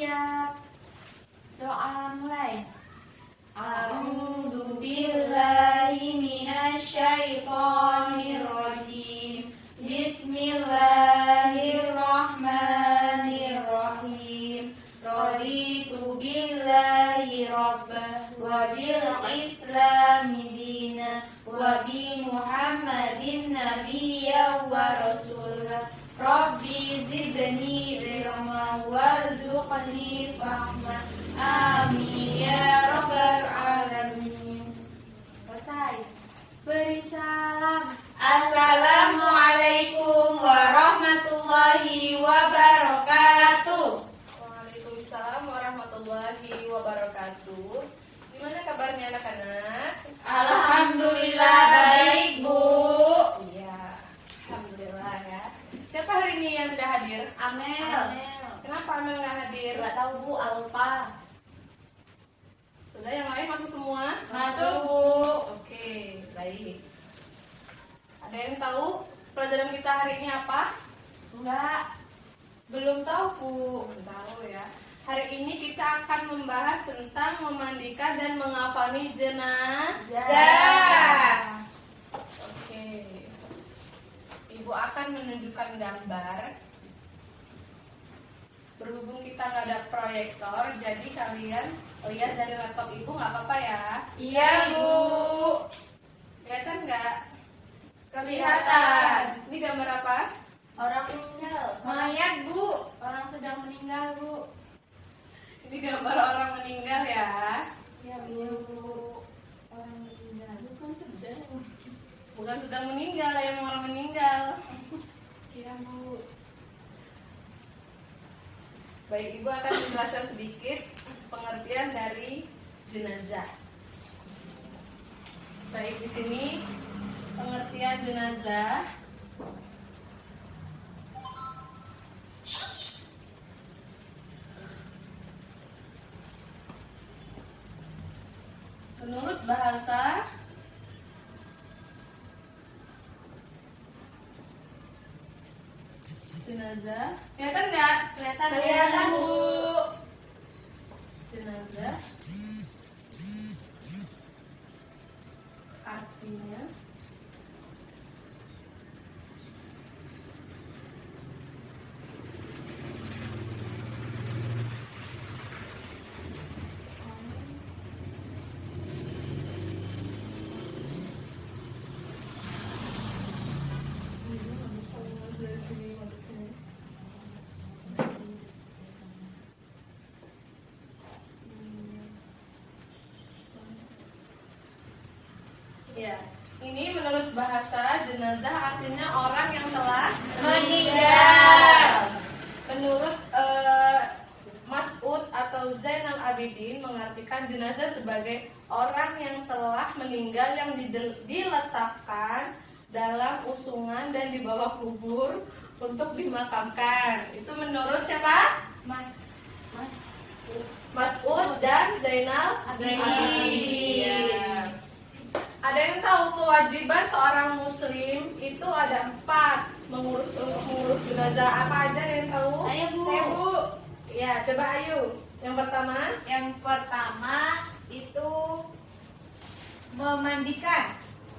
siap. Doa mulai. A'udzu billahi minasyaitonir rajim. Bismillahirrahmanirrahim. Raditu billahi rabban wa bil islami dinan wa bi Muhammadin nabiyyan wa rasulan. Rabbi zidni ilma warzuqni fahma. Amin ya rabbal alamin. Selesai. Beri salam. Assalamualaikum warahmatullahi wabarakatuh. Waalaikumsalam warahmatullahi wabarakatuh. Gimana kabarnya anak-anak? Alhamdulillah baik, Bu. Iya, alhamdulillah ya. Siapa hari ini yang tidak hadir? Amel. Kenapa Amel nggak hadir? Gak tahu Bu, lupa. Sudah, yang lain masuk semua? Masuk, Bu. Oke, baik. Ada yang tahu pelajaran kita hari ini apa? Enggak. Belum tahu Bu. Belum tahu ya. Hari ini kita akan membahas tentang memandikan dan mengafani jenazah. Oke. Ibu akan menunjukkan gambar. Berhubung kita nggak ada proyektor, jadi kalian lihat dari laptop ibu nggak apa-apa ya? Iya, Bu. Kelihatan nggak? Kelihatan. Ini gambar apa? Orang meninggal. Mayat, Bu. Orang sedang meninggal Bu. Ini gambar orang meninggal ya. Ya Bu. Orang meninggal. Bukan sedang. Bukan sedang meninggal, yang orang meninggal. Iya Bu. Baik, Ibu akan menjelaskan sedikit pengertian dari jenazah. Baik, di sini pengertian jenazah. Menurut bahasa jenazah, kelihatan nggak? Kelihatan, Bu. Jenazah artinya ya, ini menurut bahasa jenazah artinya orang yang telah Meninggal. Menurut Mas'ud atau Zainal Abidin mengartikan jenazah sebagai orang yang telah meninggal yang diletakkan dalam usungan dan dibawa kubur untuk dimakamkan. Itu menurut siapa? Mas'ud dan Zainal Abidin. Ya. Ada yang tahu kewajiban seorang muslim itu ada 4 untuk mengurus jenazah. Apa aja, ada yang tahu? Saya Bu. Ya, coba Ayu. Yang pertama itu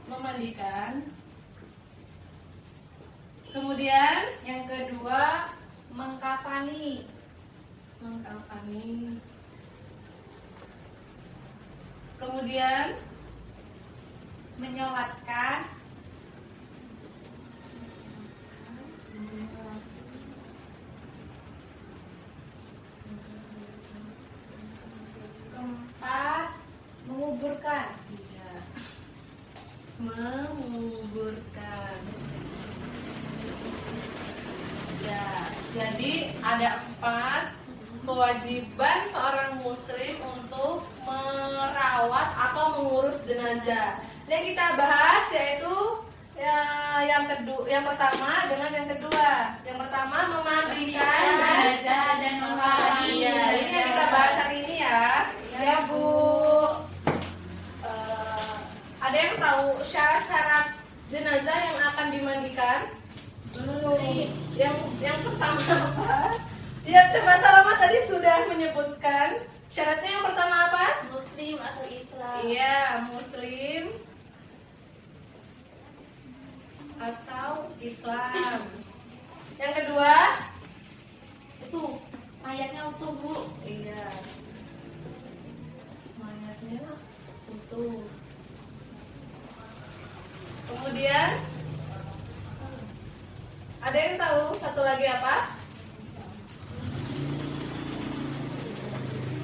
memandikan. Kemudian Yang kedua mengkafani. Kemudian Menyolatkan. Keempat menguburkan. menguburkan. Ya, jadi ada 4 kewajiban seorang muslim untuk merawat atau mengurus jenazah. Yang kita bahas yaitu yang pertama dengan yang kedua. Yang pertama memandikan jenazah dan mengkafani. Ya, ini yang kita bahas hari ini ya. Ya Bu. Ada yang tahu syarat-syarat jenazah yang akan dimandikan? Belum. Yang pertama apa? Ya, coba Salama tadi sudah Syaratnya yang pertama apa? Muslim atau Islam. Iya, muslim atau Islam. Yang kedua, Itu mayatnya utuh, Bu. iya, mayatnya utuh. Kemudian ada yang tahu satu lagi apa?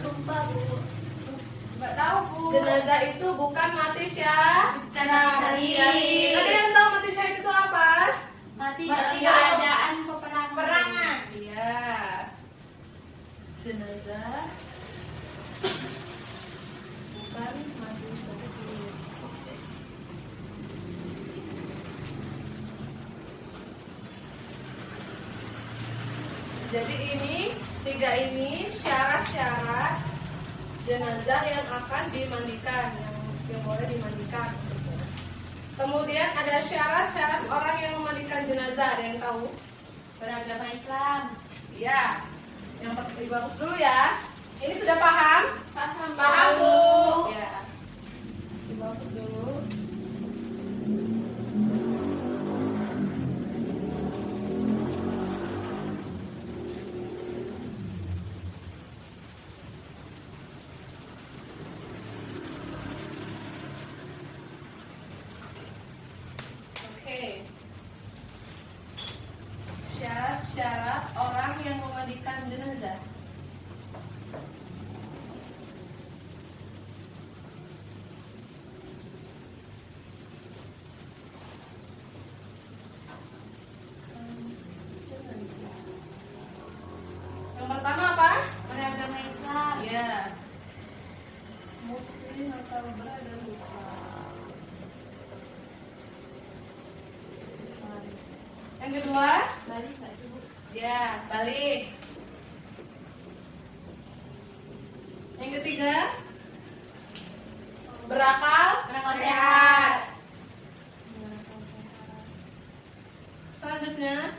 Lupa, Bu. Nggak tahu, Bu. Jenazah itu bukan mati syahid. Ada yang tahu mati syahid itu apa? Mati Mati dalam keadaan peperangan. Iya. Jenazah bukan mati syahid. Jadi tiga ini syarat-syarat jenazah yang akan dimandikan, yang boleh dimandikan. Kemudian ada syarat-syarat orang yang memandikan jenazah. Ada yang tahu? Beragama Islam. Ya, yang bagus dulu ya. Ini sudah paham? Paham, Bu. Ya, bagus dulu. Oke. Syarat-syarat orang yang memandikan jenazah. Yang pertama apa? Beragama Islam. Ya. Muslim atau beragama Islam. Yang kedua? Balik nggak sih, Bu? Ya, balik. Yang ketiga? Berakal sehat. Selanjutnya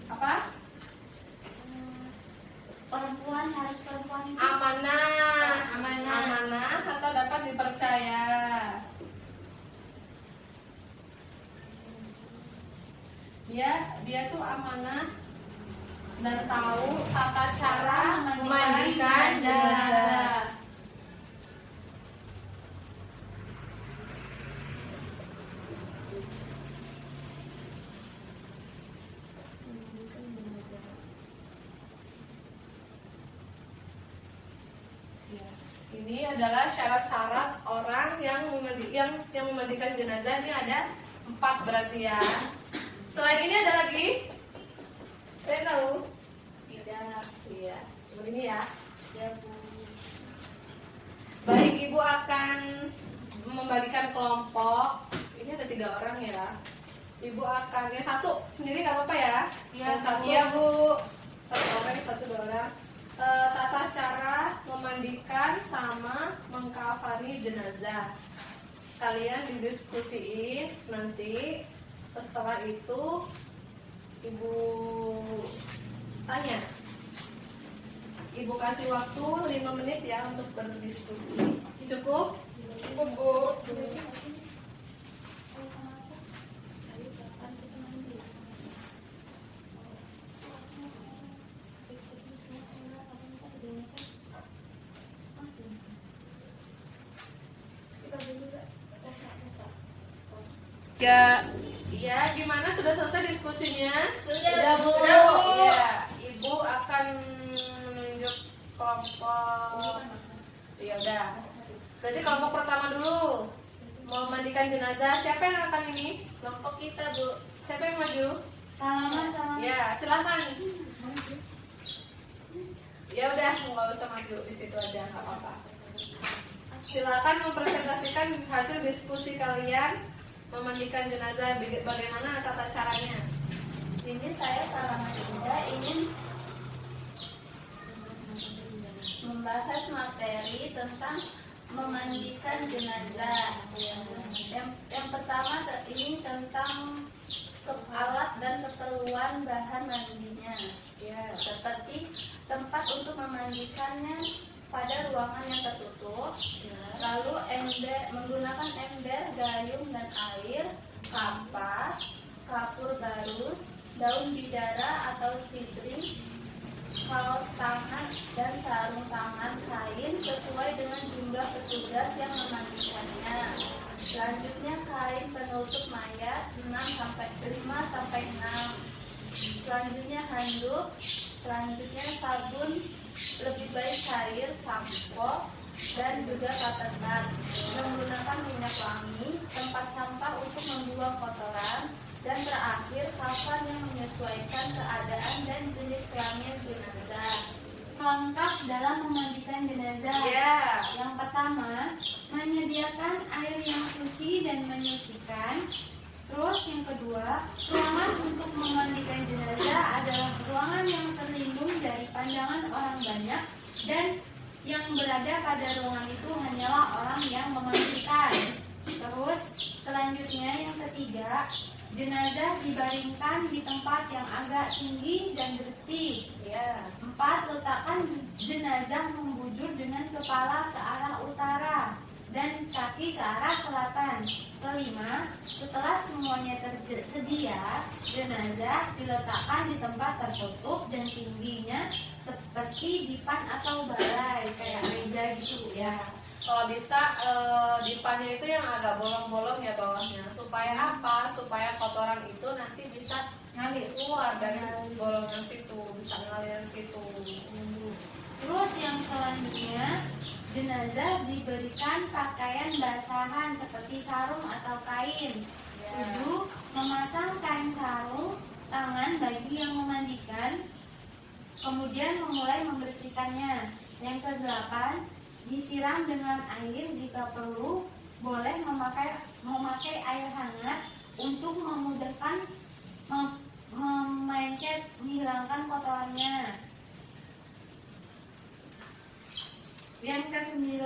apa? Perempuan harus perempuan itu. Amanah atau dapat dipercaya. Dia tuh amanah dan tahu tata cara memandikan jenazah. Ini adalah syarat-syarat orang yang memandikan jenazah. Ini ada 4 berarti ya. Selain ini ada lagi? Saya tahu? Tidak. Iya. Seperti ini ya. Ya, Bu. Baik, Ibu akan membagikan kelompok. Ini ada 3 orang ya. Ibu akan yang satu sendiri nggak apa-apa ya? Iya, Yang satu. Bu. Iya, Bu. Satu orang, satu 2 orang. Tata cara memandikan sama mengkafani jenazah. Kalian didiskusiin nanti. Setelah itu Ibu tanya. Ibu kasih waktu 5 menit ya untuk berdiskusi. Cukup? Cukup, Bu. Ya, gimana sudah selesai diskusinya? Sudah, Bu. Ya, Ibu akan menunjuk kelompok. Ya udah. Berarti kelompok pertama dulu mau mandikan jenazah. Siapa yang akan ini? Kelompok kita, Bu. Siapa yang maju? Salaman. Ya, silakan. Ya udah, nggak usah maju di situ aja, nggak apa-apa. Silakan mempresentasikan hasil diskusi kalian memandikan jenazah, bagaimana tata caranya. Sini saya Salaman juga ingin membahas materi tentang memandikan jenazah. Yang pertama ini tentang alat dan keperluan bahan mandinya. Ya. Seperti tempat untuk memandikannya, pada ruangan yang tertutup. Lalu menggunakan ember, gayung dan air, kapas, kapur barus, daun bidara atau sidring, kaos tangan dan sarung tangan kain sesuai dengan jumlah petugas yang memandikannya. Selanjutnya kain penutup mayat 5-6. Selanjutnya handuk. Selanjutnya sabun, lebih baik cair, sampo, dan juga kateter. Menggunakan minyak wangi, tempat sampah untuk membuang kotoran, dan terakhir kafan yang menyesuaikan keadaan dan jenis kelamin jenazah. Lengkap dalam memandikan jenazah. Yang pertama, menyediakan air yang suci dan menyucikan. Terus yang kedua, ruangan untuk memandikan jenazah adalah ruangan yang terlindung dari pandangan orang banyak dan yang berada pada ruangan itu hanyalah orang yang memandikan. Terus selanjutnya yang ketiga, jenazah dibaringkan di tempat yang agak tinggi dan bersih. 4. Letakkan jenazah membujur dengan kepala ke arah utara dan kaki ke arah selatan. 5. Setelah semuanya tersedia, jenazah diletakkan di tempat tertutup dan tingginya seperti dipan atau balai, kayak meja gitu ya. Kalau bisa dipannya itu yang agak bolong-bolong ya bawahnya. Supaya apa? Supaya kotoran itu nanti bisa ngalir keluar dari bolongan situ, bisa ngalir situ. Terus yang selanjutnya, jenazah diberikan pakaian basahan seperti sarung atau kain. 7. Memasang kain sarung tangan bagi yang memandikan, kemudian memulai membersihkannya. Yang ke-8, disiram dengan air jika perlu, boleh memakai air hangat untuk memudahkan memencet, menghilangkan kotorannya. Yang ke-9,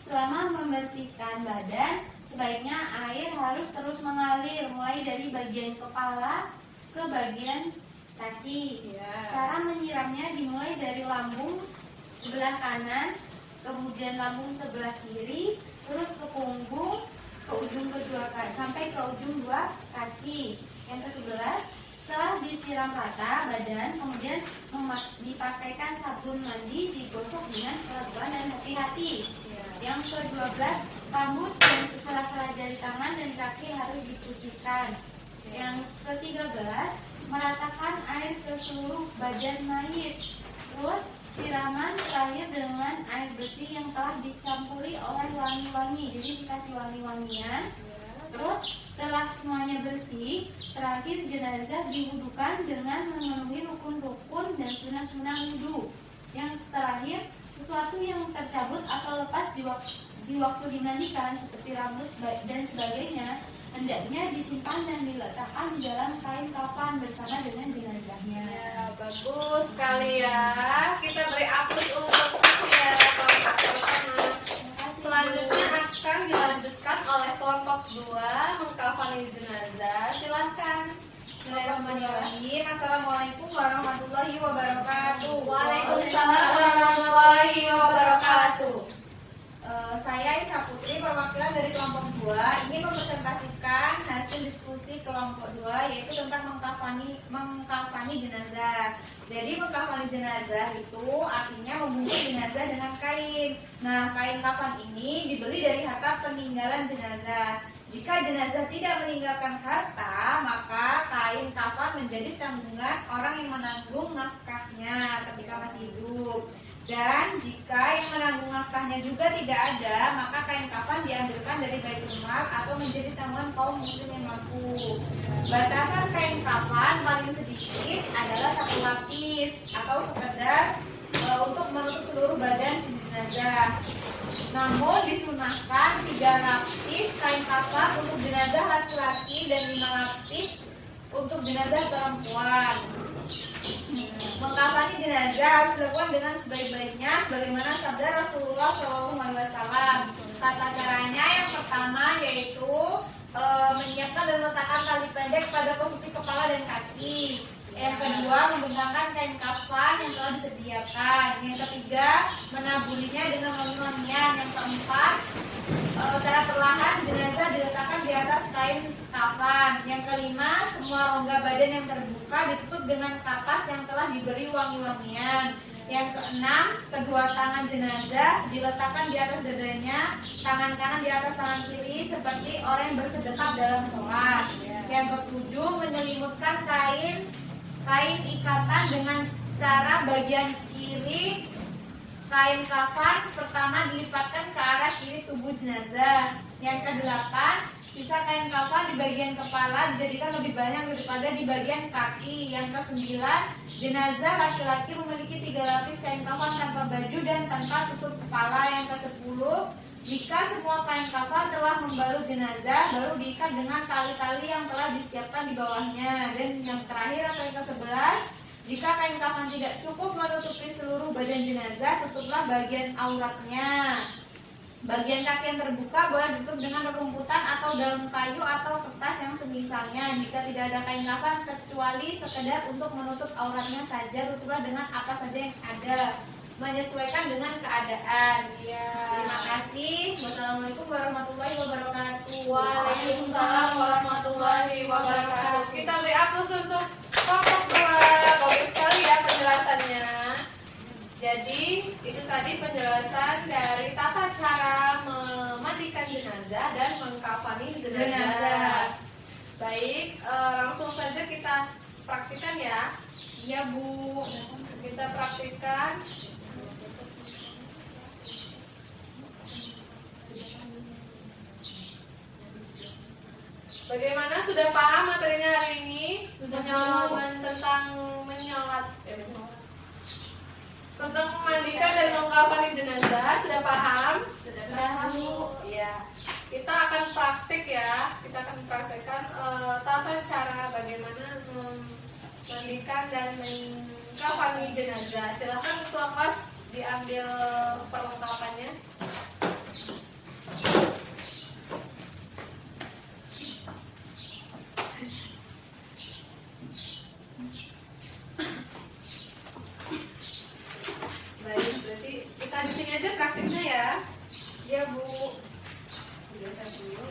selama membersihkan badan, sebaiknya air harus terus mengalir mulai dari bagian kepala ke bagian kaki. Cara menyiramnya dimulai dari lambung sebelah kanan, kemudian lambung sebelah kiri, terus ke punggung, ke ujung kedua kaki, sampai ke ujung dua kaki. Yang ke-11, setelah disiram rata badan, kemudian dipakaikan sabun mandi, digosok dengan pelan-pelan dan hati-hati. Yang ke-12, rambut dan sela-sela jari tangan dan kaki harus dibersihkan. Yang ke-13, meratakan air ke seluruh badan mayit. Terus siraman terakhir dengan air bersih yang telah dicampuri oleh wangi-wangi. Jadi dikasih wangi-wangian. Terus setelah semuanya bersih, terakhir jenazah diwudukan dengan memenuhi rukun-rukun dan sunah-sunah wudu. Yang terakhir, sesuatu yang tercabut atau lepas di waktu dimandikan seperti rambut dan sebagainya hendaknya disimpan dan diletakkan dalam kain kafan bersama dengan jenazahnya. Bagus sekali ya. Kita beri aplaus untuk ya kelompok. Selanjutnya akan dilanjutkan oleh kelompok 2 mengkafani jenazah. Silahkan. Bismillahirrahmanirrahim. Assalamualaikum warahmatullahi wabarakatuh. Waalaikumsalam warahmatullahi wabarakatuh. Saya Isa Putri, perwakilan dari kelompok 2, ingin mempresentasikan hasil diskusi kelompok 2 yaitu tentang mengkafani jenazah. Jadi mengkafani jenazah itu artinya membungkus jenazah dengan kain. Nah, kain kafan ini dibeli dari harta peninggalan jenazah. Jika jenazah tidak meninggalkan harta, maka kain kafan menjadi tanggungan orang yang menanggung nafkahnya ketika masih hidup. Dan jika yang menanggung nafkahnya juga tidak ada, maka kain kafan diambilkan dari baitul mal atau menjadi tanggungan kaum muslim yang mampu. Batasan kain kafan paling sedikit adalah 1 lapis atau sekedar untuk menutup seluruh badan si jenazah. Namun disunahkan 3 lapis kain kafan untuk jenazah laki-laki dan 5 lapis untuk jenazah perempuan. Mengkafani jenazah harus dilakukan dengan sebaik-baiknya sebagaimana sabda Rasulullah SAW. Tata caranya yang pertama yaitu pendek pada posisi kepala dan kaki. Yang kedua, menggunakan kain kafan yang telah disediakan. Yang ketiga, menaburinya dengan wangi-wangian. Yang keempat, secara perlahan jenazah diletakkan di atas kain kafan. Yang kelima, semua rongga badan yang terbuka ditutup dengan kapas yang telah diberi wangi-wangian. Yang keenam, kedua tangan jenazah diletakkan di atas dadanya, tangan kanan di atas tangan kiri seperti orang yang bersedekap dalam sholat. Yang ketujuh, menyelimutkan kain ikatan dengan cara bagian kiri kain kafan pertama dilipatkan ke arah kiri tubuh jenazah. Yang kedelapan, sisa kain kafan di bagian kepala dijadikan lebih banyak daripada di bagian kaki. Yang kesembilan, jenazah laki-laki memiliki 3 lapis kain kafan tanpa baju dan tanpa tutup kepala. Yang kesepuluh, jika semua kain kafan telah membalut jenazah, baru diikat dengan tali-tali yang telah disiapkan di bawahnya. Dan yang terakhir atau yang ke-11, jika kain kafan tidak cukup menutupi seluruh badan jenazah, tutuplah bagian auratnya. Bagian kaki yang terbuka boleh ditutup dengan rumputan atau daun kayu atau kertas yang semisalnya. Jika tidak ada kain kafan kecuali sekedar untuk menutup auratnya saja, tutuplah dengan apa saja yang ada, menyesuaikan dengan keadaan. Terima kasih. Wassalamualaikum warahmatullahi wabarakatuh. Waalaikumsalam warahmatullahi wabarakatuh. Kita beri aplaus untuk kelompok 2. Bagus sekali ya penjelasannya. Jadi itu tadi penjelasan dari tata cara memandikan jenazah dan mengkafani jenazah. Baik, langsung saja kita praktikkan ya. Iya Bu, kita praktikkan. Bagaimana, sudah paham materinya hari ini? Tentang menyolat, tentang memandikan dan mengkafani jenazah, sudah paham? Sudah paham. Ya, kita akan praktik ya. Kita akan praktekkan tata cara bagaimana memandikan dan mengkafani jenazah. Silakan ketua kelas diambil perlengkapannya. Baik, berarti kita di sini aja praktiknya ya. Ya Bu. Biasa dulu.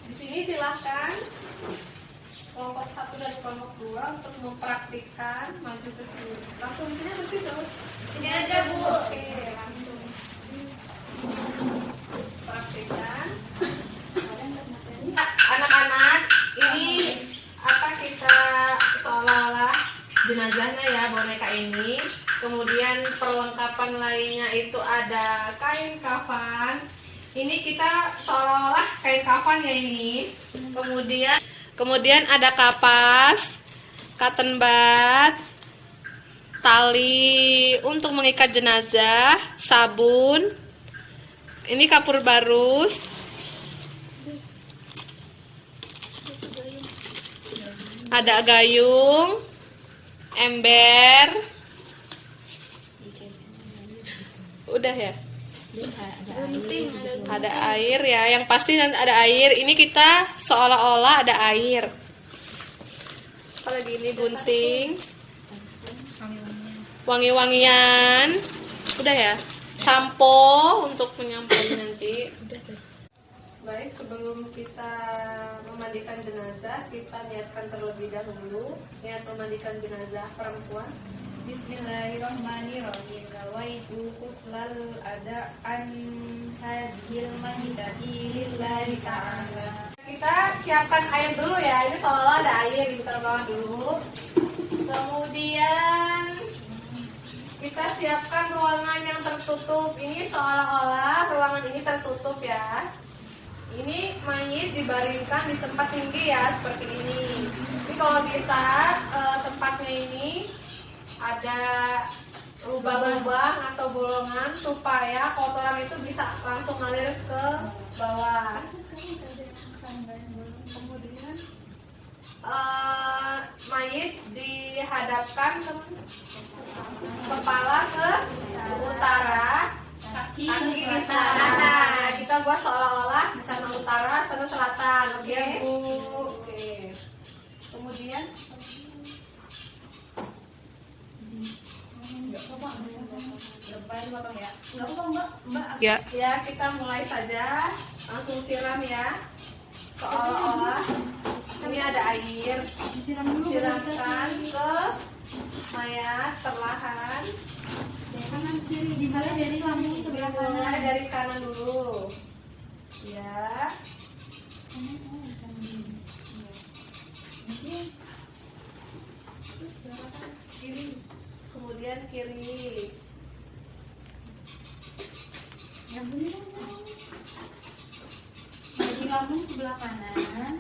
Di sini silahkan kelompok 1 dan kelompok 2 untuk mempraktikkan maju ke sini. Langsung di sini atau situ? Sini aja Bu. Oke, langsung praktikkan. Anak-anak, ini apa, kita seolah-olah jenazahnya ya, boneka ini. Kemudian perlengkapan lainnya itu ada kain kafan. Ini kita seolah-olah kain kafan ya ini. Kemudian ada kapas, cotton bud, tali untuk mengikat jenazah, sabun. Ini kapur barus. Ada gayung, ember. Udah ya? Ada air ya, yang pasti ada air. Ini kita seolah-olah ada air. Kalau gini gunting, wangi-wangian, udah ya. Sampo untuk menyampo nanti. Baik, sebelum kita memandikan jenazah, kita niatkan terlebih dahulu. Niat memandikan jenazah perempuan. Bismillahirrahmanirrahim. Nawaitu huslal ada'an hadhil mahdati lillahi ta'ala. Kita siapkan air dulu ya. Ini seolah ada air, kita bawa dulu. Kemudian kita siapkan ruangan yang tertutup. Ini seolah-olah ruangan ini tertutup ya. Ini mayit dibaringkan di tempat tinggi ya, seperti ini. Ini kalau bisa tempatnya ini ada lubang-lubang atau bolongan supaya kotoran itu bisa langsung ngalir ke bawah. Kemudian mayit dihadapkan kepala ke utara, kaki di selatan. Nah, kita buat seolah-olah di sana utara, sana selatan. Oke, Bu. Oke. Kemudian Ya. ya kita mulai saja, langsung siram ya, seolah-olah ini ada air, siramkan ke mayat perlahan. Kanan kiri, dimulai dari lambung sebelah Mulai kanan. dari kanan dulu ya. Kiri, kemudian kiri. Dari lambung sebelah kanan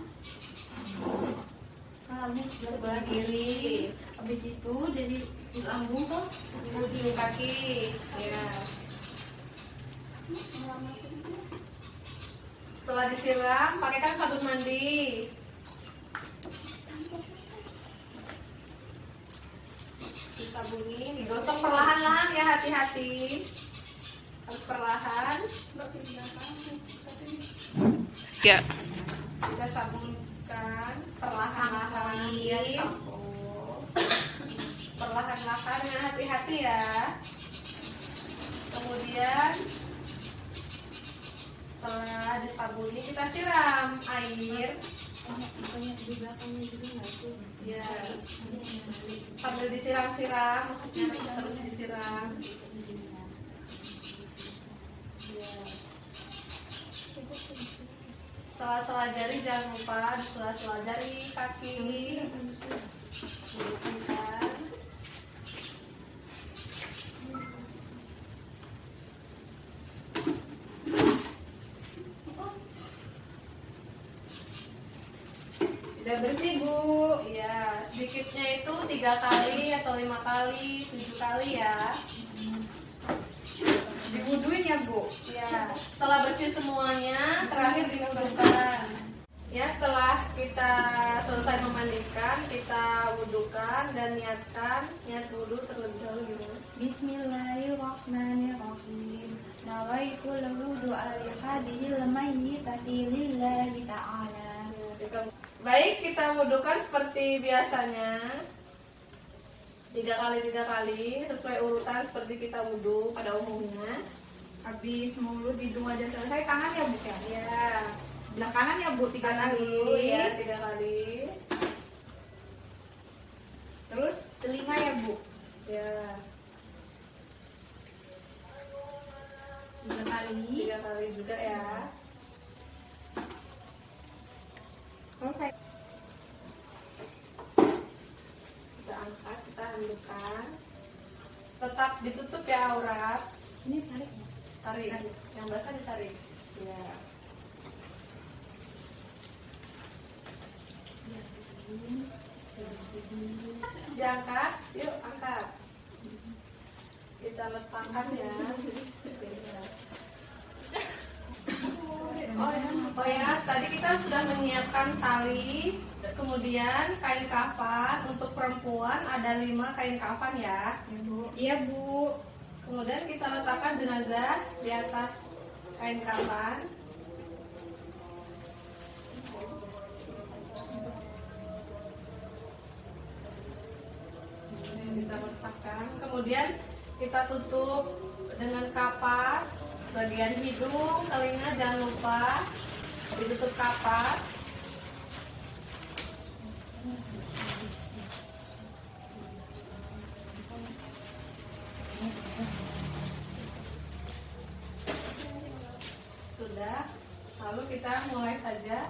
ke lambung sebelah kiri. Habis itu dari lambung ke Ujung kaki ya. Setelah disiram, pakaikan sabun mandi. Disabuni, digosok perlahan-lahan ya, hati-hati. Harus perlahan. Ya. Kita sabunkan perlahan-lahan ya, sampo. Perlahan-lahan ya, hati-hati ya. Kemudian setelah disabuni kita siram air ya, sambil disiram-siram, maksudnya terus disiram ya. Sela-sela jari jangan lupa, di sela-sela jari kaki dibersihkan. Sudah bersih, Bu. Ya, sedikitnya itu 3 kali atau 5 kali, 7 kali ya. Diwuduin ya, Bu? Ya, setelah bersih semuanya, terakhir diwudukan. Ya, setelah kita selesai memandikan, kita wudukan dan niat wudu terlebih dahulu. Bismillahirrahmanirrahim. Nawaitu lahu du'a li hadhil mayyitati lillahi ta'ala. Baik, kita wudukan seperti biasanya. 3 kali sesuai urutan seperti kita wudu pada umumnya. Habis mulut hidung wajah selesai, tangan ya, Bu ya? Ya, Sebelah kanan ya, Bu, 3 kanan kali. dulu ya, 3 kali. Terus telinga ya, Bu? Ya, 3 kali. 3 kali juga ya. Selesai. Kita angkat, kita handukkan. Tetap ditutup ya aurat. Ini tarik. Tarik. Yang basah ditarik. Ya. Diangkat, yuk angkat. Kita letakkan ya. Oh ya, tadi kita sudah menyiapkan tali, kemudian kain kafan. Untuk perempuan ada 5 kain kafan ya, Ibu. Iya, Bu. Kemudian kita letakkan jenazah di atas kain kafan. Kita letakkan. Kemudian kita tutup dengan kapas. Bagian hidung, telinga jangan lupa ditutup kapas. Sudah, lalu kita mulai saja.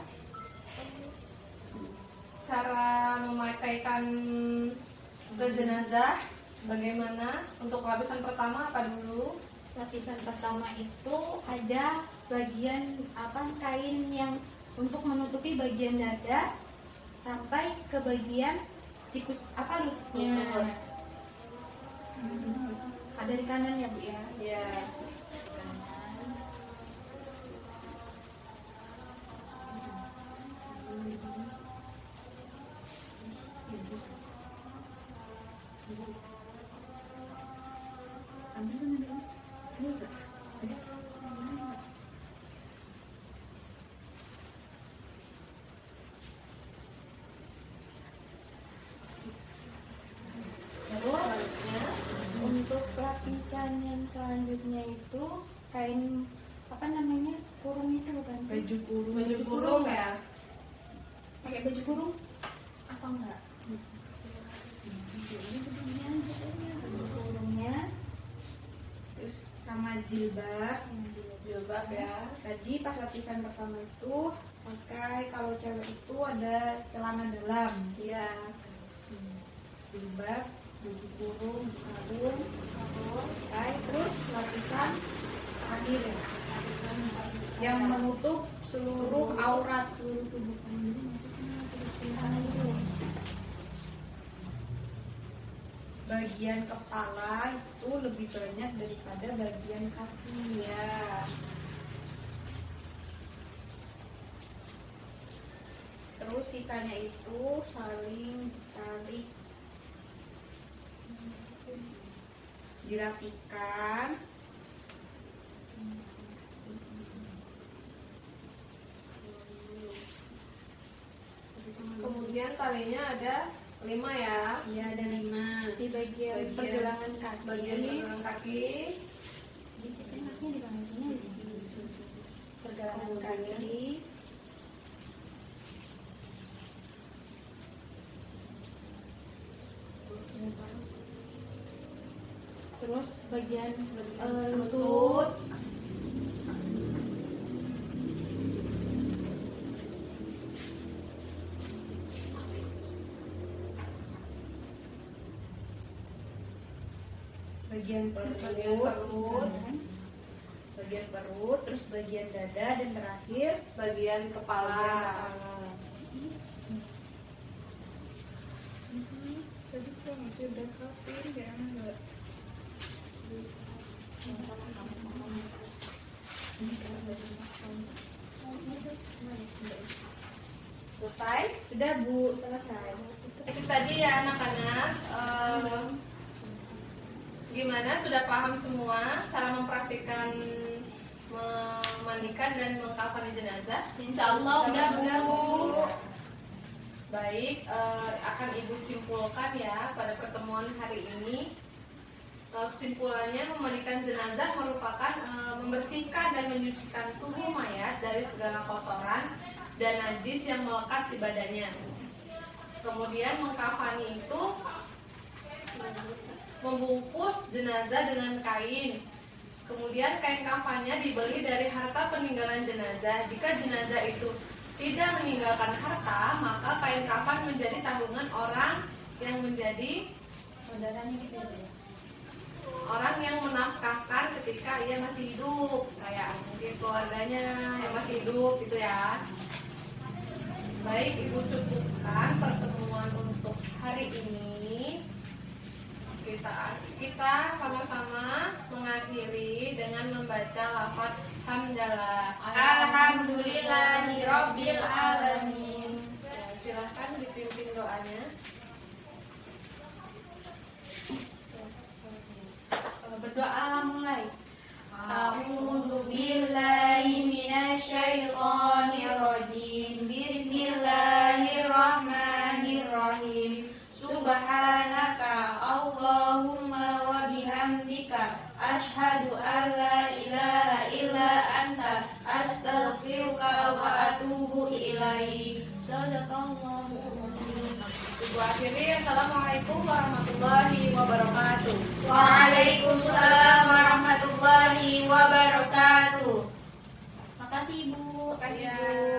Cara memakaikan ke jenazah bagaimana? Untuk lapisan pertama apa dulu? Lapisan pertama itu ada bagian kain yang untuk menutupi bagian dada sampai ke bagian sikus lututnya. Dari kanan ya Bu ya. Ya. Terus untuk lapisan yang selanjutnya itu kain apa namanya, kurung itu bukan sih? Baju kurung. Baju kurung ya. Pakai baju kurung apa enggak? Baju kurungnya Terus sama jilbab. Jilbab ya. Tadi pas lapisan pertama itu pakai, kalau cewek itu ada celana dalam. Iya. Jilbab, baju kurung, sarung, selesai. Terus lapisan terakhir ya, yang menutup seluruh aurat, seluruh tubuh. Bagian kepala itu lebih banyak daripada bagian kaki ya. Terus sisanya itu saling tarik, dirapikan. Kemudian talinya ada 5 ya. Iya, ada 5 di bagian pergelangan kaki. Bagian pergelangan kaki. Di sini kakinya di bagian sini, di sini. Pergelangan kaki. Terus bagian lutut. Bagian Bagian perut, perut. bagian perut, terus bagian dada, dan terakhir Bagian kepala. tadi kok masih udah kapin ya enggak? Selesai. Sudah Bu, selesai. Itu tadi ya anak-anak. Gimana, sudah paham semua cara mempraktikkan memandikan dan mengkafani jenazah? Insya Allah udah Bu. Baik, akan Ibu simpulkan ya pada pertemuan hari ini. Kesimpulannya, memandikan jenazah merupakan membersihkan dan menyucikan tubuh mayat dari segala kotoran dan najis yang melekat di badannya. Kemudian mengkafani itu membungkus jenazah dengan kain. Kemudian kain kafannya dibeli dari harta peninggalan jenazah. Jika jenazah itu tidak meninggalkan harta, maka kain kafan menjadi tanggungan orang yang menjadi Saudaranya gitu ya. orang yang menafkahkan ketika ia masih hidup, kayak mungkin keluarganya yang masih hidup gitu ya. Baik, Ibu cukupkan pertemuan untuk hari ini. Kita sama-sama mengakhiri dengan membaca lafaz hamdalah. Alhamdulillahirabbil alamin. Ya, silahkan dipimpin doanya. Berdoa mulai. A'udzu billahi minasyaitonir rajim. Bismillahirrahmanirrahim. Subhanaka Allahumma wa bihamdika asyhadu an la ilaha illa anta astaghfiruka wa atubu ilaik. Shadaqallahu azim. Ibu akhiri, assalamualaikum warahmatullahi wabarakatuh. Waalaikumsalam warahmatullahi wabarakatuh. Makasih Ibu. Makasih, Bu.